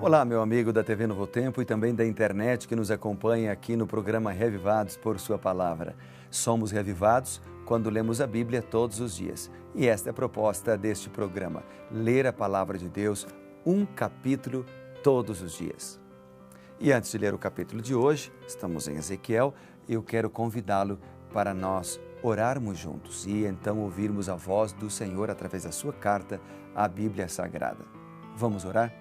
Olá, meu amigo da TV Novo Tempo e também da internet que nos acompanha aqui no programa Revivados por Sua Palavra. Somos revivados quando lemos a Bíblia todos os dias. E esta é a proposta deste programa, ler a Palavra de Deus, um capítulo todos os dias. E antes de ler o capítulo de hoje, estamos em Ezequiel, eu quero convidá-lo para nós orarmos juntos e então ouvirmos a voz do Senhor através da sua carta, a Bíblia Sagrada. Vamos orar?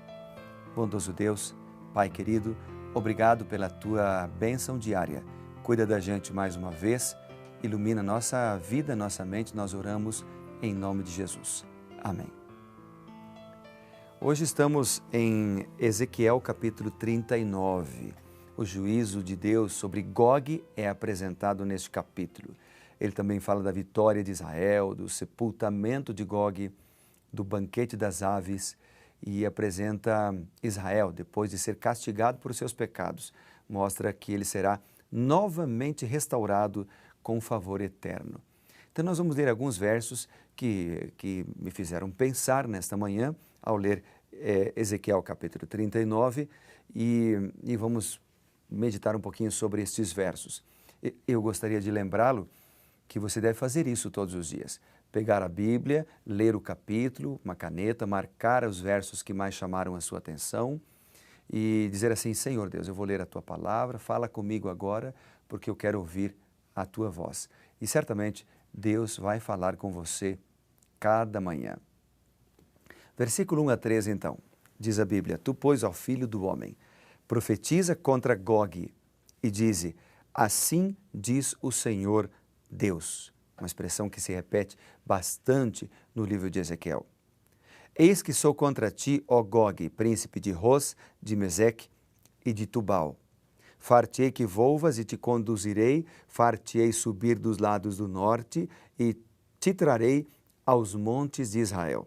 Bondoso Deus, Pai querido, obrigado pela Tua bênção diária. Cuida da gente mais uma vez, ilumina nossa vida, nossa mente, nós oramos em nome de Jesus. Amém. Hoje estamos em Ezequiel capítulo 39. O juízo de Deus sobre Gog é apresentado neste capítulo. Ele também fala da vitória de Israel, do sepultamento de Gog, do banquete das aves, e apresenta Israel, depois de ser castigado por seus pecados, mostra que ele será novamente restaurado com favor eterno. Então nós vamos ler alguns versos que me fizeram pensar nesta manhã, ao ler Ezequiel capítulo 39, e vamos meditar um pouquinho sobre estes versos. Eu gostaria de lembrá-lo que você deve fazer isso todos os dias. Pegar a Bíblia, ler o capítulo, uma caneta, marcar os versos que mais chamaram a sua atenção e dizer assim: Senhor Deus, eu vou ler a Tua palavra, fala comigo agora, porque eu quero ouvir a Tua voz. E certamente Deus vai falar com você cada manhã. Versículo 1 a 13 então, diz a Bíblia: Tu, pois, ó filho do homem, profetiza contra Gog e dize: Assim diz o Senhor Deus. Uma expressão que se repete bastante no livro de Ezequiel. Eis que sou contra ti, ó Gog, príncipe de Ros, de Meseque e de Tubal. Far-te-ei que volvas e te conduzirei, far-te-ei subir dos lados do norte e te trarei aos montes de Israel.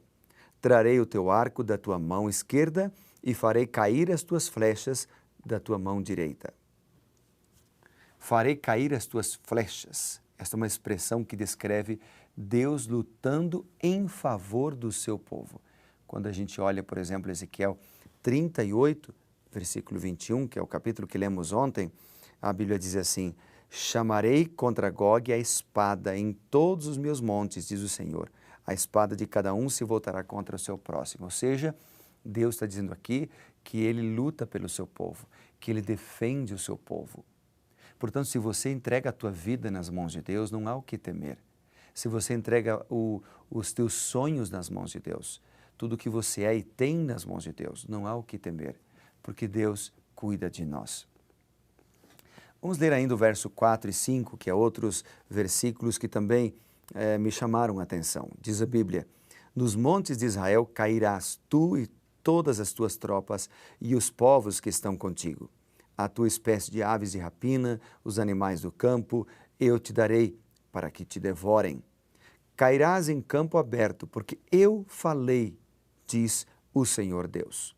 Trarei o teu arco da tua mão esquerda e farei cair as tuas flechas da tua mão direita. Farei cair as tuas flechas. Esta é uma expressão que descreve Deus lutando em favor do seu povo. Quando a gente olha, por exemplo, Ezequiel 38, versículo 21, que é o capítulo que lemos ontem, a Bíblia diz assim: Chamarei contra Gog a espada em todos os meus montes, diz o Senhor. A espada de cada um se voltará contra o seu próximo. Ou seja, Deus está dizendo aqui que Ele luta pelo seu povo, que Ele defende o seu povo. Portanto, se você entrega a tua vida nas mãos de Deus, não há o que temer. Se você entrega os teus sonhos nas mãos de Deus, tudo o que você é e tem nas mãos de Deus, não há o que temer, porque Deus cuida de nós. Vamos ler ainda o verso 4 e 5, que é outros versículos que também me chamaram a atenção. Diz a Bíblia: Nos montes de Israel cairás tu e todas as tuas tropas e os povos que estão contigo. A tua espécie de aves de rapina, os animais do campo, eu te darei para que te devorem. Cairás em campo aberto, porque eu falei, diz o Senhor Deus.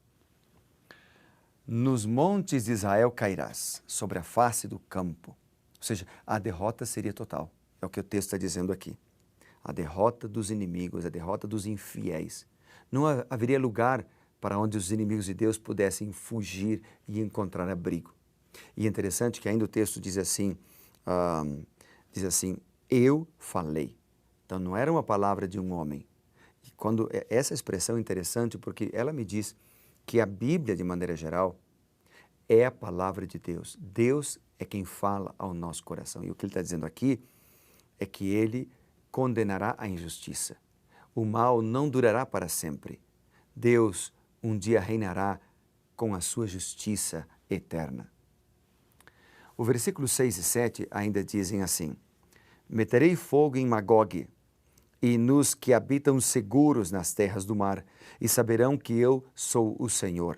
Nos montes de Israel cairás, sobre a face do campo. Ou seja, a derrota seria total. É o que o texto está dizendo aqui. A derrota dos inimigos, a derrota dos infiéis. Não haveria lugar para onde os inimigos de Deus pudessem fugir e encontrar abrigo. E é interessante que ainda o texto diz assim, eu falei. Então não era uma palavra de um homem. E essa expressão é interessante porque ela me diz que a Bíblia, de maneira geral, é a palavra de Deus. Deus é quem fala ao nosso coração. E o que ele está dizendo aqui é que ele condenará a injustiça. O mal não durará para sempre. Deus um dia reinará com a sua justiça eterna. O versículo 6 e 7 ainda dizem assim: Meterei fogo em Magog e nos que habitam seguros nas terras do mar, e saberão que eu sou o Senhor.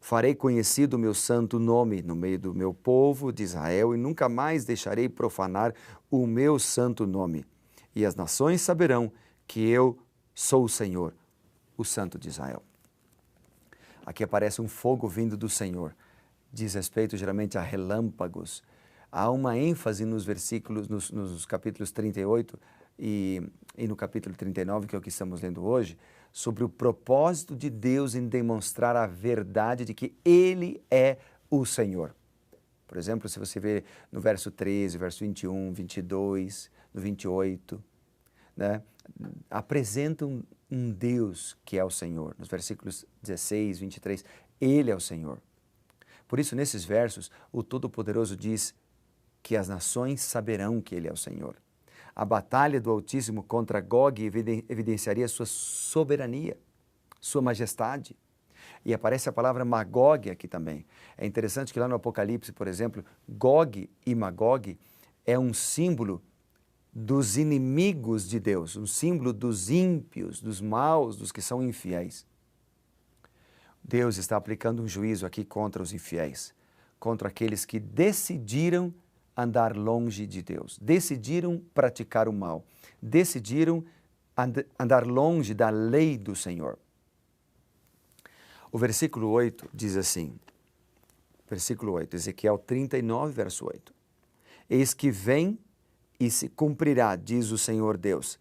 Farei conhecido o meu santo nome no meio do meu povo de Israel, e nunca mais deixarei profanar o meu santo nome. E as nações saberão que eu sou o Senhor, o Santo de Israel. Aqui aparece um fogo vindo do Senhor. Diz respeito geralmente a relâmpagos. Há uma ênfase nos versículos, nos capítulos 38 e no capítulo 39, que é o que estamos lendo hoje, sobre o propósito de Deus em demonstrar a verdade de que Ele é o Senhor. Por exemplo, se você vê no verso 13, verso 21, 22, no 28, né, apresentam um Deus que é o Senhor. Nos versículos 16, 23, Ele é o Senhor. Por isso, nesses versos, o Todo-Poderoso diz que as nações saberão que Ele é o Senhor. A batalha do Altíssimo contra Gog evidenciaria sua soberania, sua majestade. E aparece a palavra Magog aqui também. É interessante que lá no Apocalipse, por exemplo, Gog e Magog é um símbolo dos inimigos de Deus, um símbolo dos ímpios, dos maus, dos que são infiéis. Deus está aplicando um juízo aqui contra os infiéis, contra aqueles que decidiram andar longe de Deus, decidiram praticar o mal, decidiram andar longe da lei do Senhor. O versículo 8 diz assim, versículo 8, Ezequiel 39, verso 8. Eis que vem e se cumprirá, diz o Senhor Deus.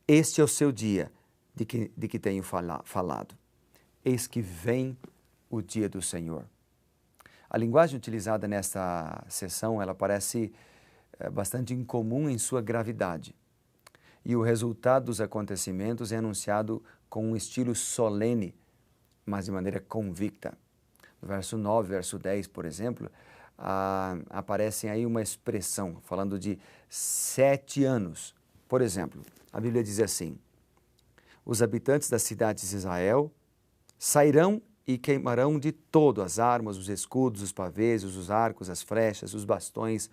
Este é o seu dia de que tenho falado. Eis que vem o dia do Senhor. A linguagem utilizada nesta sessão, ela parece bastante incomum em sua gravidade. E o resultado dos acontecimentos é anunciado com um estilo solene, mas de maneira convicta. No verso 9, verso 10, por exemplo, aparecem aí uma expressão falando de 7 anos. Por exemplo, a Bíblia diz assim: os habitantes das cidades de Israel sairão e queimarão de todo as armas, os escudos, os pavês, os arcos, as flechas, os bastões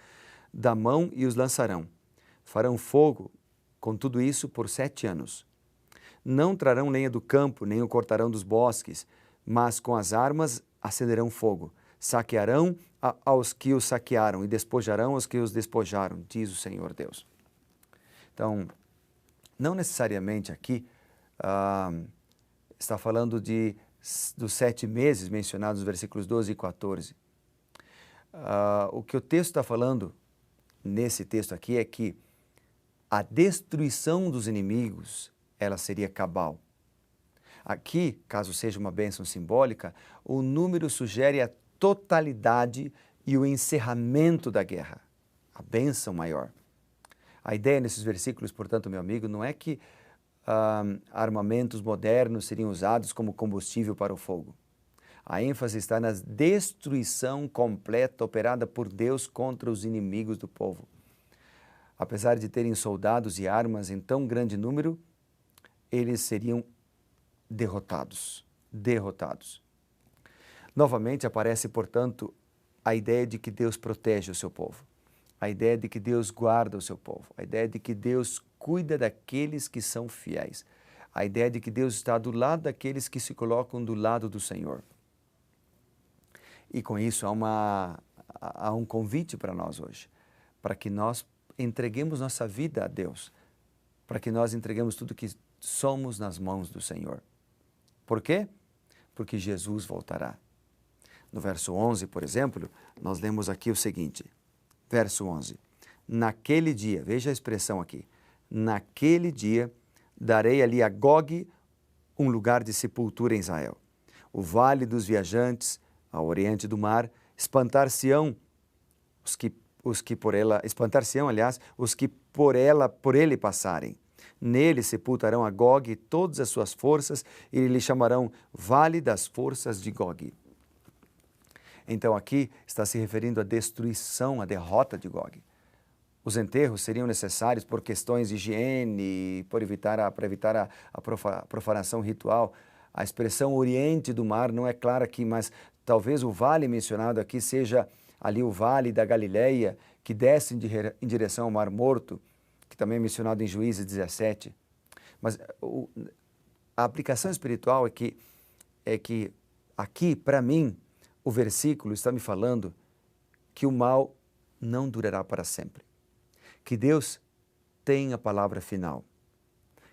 da mão e os lançarão. Farão fogo com tudo isso por 7 anos. Não trarão lenha do campo, nem o cortarão dos bosques, mas com as armas acenderão fogo. Saquearão aos que os saquearam e despojarão os que os despojaram, diz o Senhor Deus. Então, não necessariamente aqui está falando dos 7 meses mencionados nos versículos 12 e 14. O que o texto está falando nesse texto aqui é que a destruição dos inimigos, ela seria cabal. Aqui, caso seja uma bênção simbólica, o número sugere a totalidade e o encerramento da guerra, a bênção maior. A ideia nesses versículos, portanto, meu amigo, não é que armamentos modernos seriam usados como combustível para o fogo. A ênfase está na destruição completa operada por Deus contra os inimigos do povo. Apesar de terem soldados e armas em tão grande número, eles seriam derrotados. Novamente aparece, portanto, a ideia de que Deus protege o seu povo, a ideia de que Deus guarda o seu povo, a ideia de que Deus cuida daqueles que são fiéis, a ideia de que Deus está do lado daqueles que se colocam do lado do Senhor. E com isso há um convite para nós hoje, para que nós entreguemos nossa vida a Deus, para que nós entreguemos tudo que somos nas mãos do Senhor. Por quê? Porque Jesus voltará. No verso 11, por exemplo, nós lemos aqui o seguinte, verso 11, naquele dia, veja a expressão aqui, naquele dia darei ali a Gog um lugar de sepultura em Israel. O vale dos viajantes, ao oriente do mar, espantar-se-ão os que por ele passarem. Nele sepultarão a Gog e todas as suas forças, e lhe chamarão Vale das Forças de Gog. Então aqui está se referindo à destruição, à derrota de Gog. Os enterros seriam necessários por questões de higiene, para evitar a profanação ritual. A expressão oriente do mar não é clara aqui, mas talvez o vale mencionado aqui seja ali o vale da Galileia, que desce em direção ao Mar Morto, que também é mencionado em Juízes 17. Mas a aplicação espiritual é que aqui, para mim, o versículo está me falando que o mal não durará para sempre. Que Deus tem a palavra final.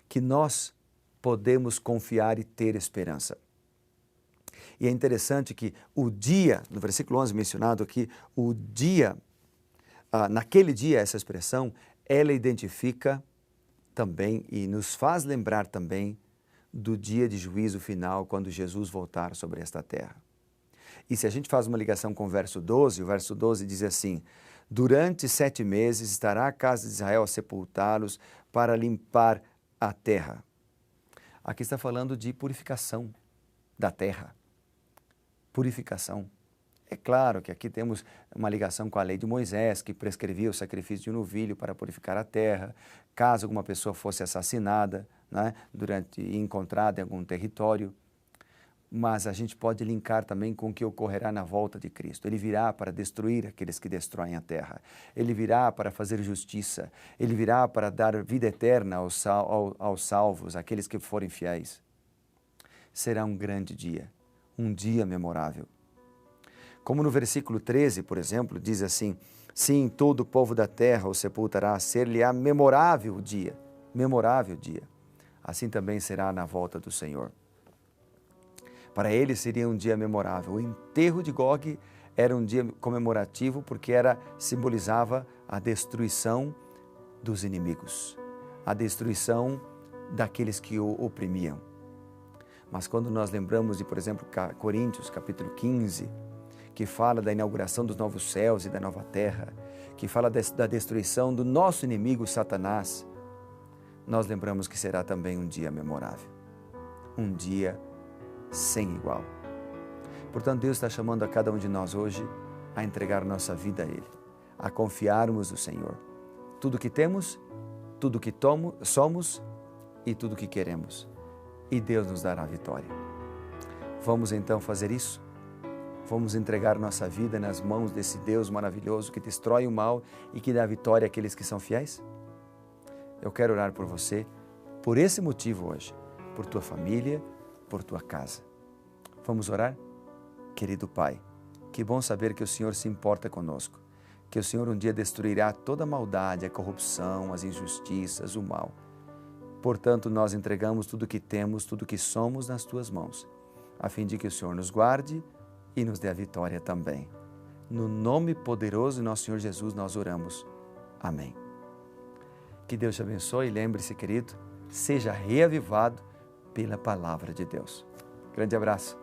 Que nós podemos confiar e ter esperança. E é interessante que o dia, no versículo 11 mencionado aqui, o dia, naquele dia, essa expressão, ela identifica também e nos faz lembrar também do dia de juízo final, quando Jesus voltar sobre esta terra. E se a gente faz uma ligação com o verso 12 diz assim: durante 7 meses estará a casa de Israel a sepultá-los para limpar a terra. Aqui está falando de purificação da terra. Purificação. É claro que aqui temos uma ligação com a lei de Moisés, que prescrevia o sacrifício de um novilho para purificar a terra, caso alguma pessoa fosse assassinada, né, e encontrada em algum território. Mas a gente pode linkar também com o que ocorrerá na volta de Cristo. Ele virá para destruir aqueles que destroem a terra. Ele virá para fazer justiça. Ele virá para dar vida eterna aos salvos, aqueles que forem fiéis. Será um grande dia, um dia memorável. Como no versículo 13, por exemplo, diz assim: sim, todo o povo da terra o sepultará, ser-lhe-á memorável dia. Memorável dia. Assim também será na volta do Senhor. Para ele seria um dia memorável. O enterro de Gog era um dia comemorativo porque simbolizava a destruição dos inimigos, a destruição daqueles que o oprimiam. Mas quando nós lembramos de, por exemplo, Coríntios, capítulo 15, que fala da inauguração dos novos céus e da nova terra, que fala da destruição do nosso inimigo Satanás, nós lembramos que será também um dia memorável, um dia sem igual. Portanto, Deus está chamando a cada um de nós hoje a entregar nossa vida a Ele, a confiarmos no Senhor. Tudo que temos, tudo que somos e tudo que queremos. E Deus nos dará a vitória. Vamos então fazer isso? Vamos entregar nossa vida nas mãos desse Deus maravilhoso que destrói o mal e que dá vitória àqueles que são fiéis? Eu quero orar por você, por esse motivo hoje, por tua família, por tua casa. Vamos orar? Querido Pai, que bom saber que o Senhor se importa conosco, que o Senhor um dia destruirá toda a maldade, a corrupção, as injustiças, o mal. Portanto, nós entregamos tudo que temos, tudo que somos nas tuas mãos, a fim de que o Senhor nos guarde e nos dê a vitória também. No nome poderoso de nosso Senhor Jesus nós oramos. Amém. Que Deus te abençoe e lembre-se, querido, seja reavivado pela palavra de Deus. Grande abraço.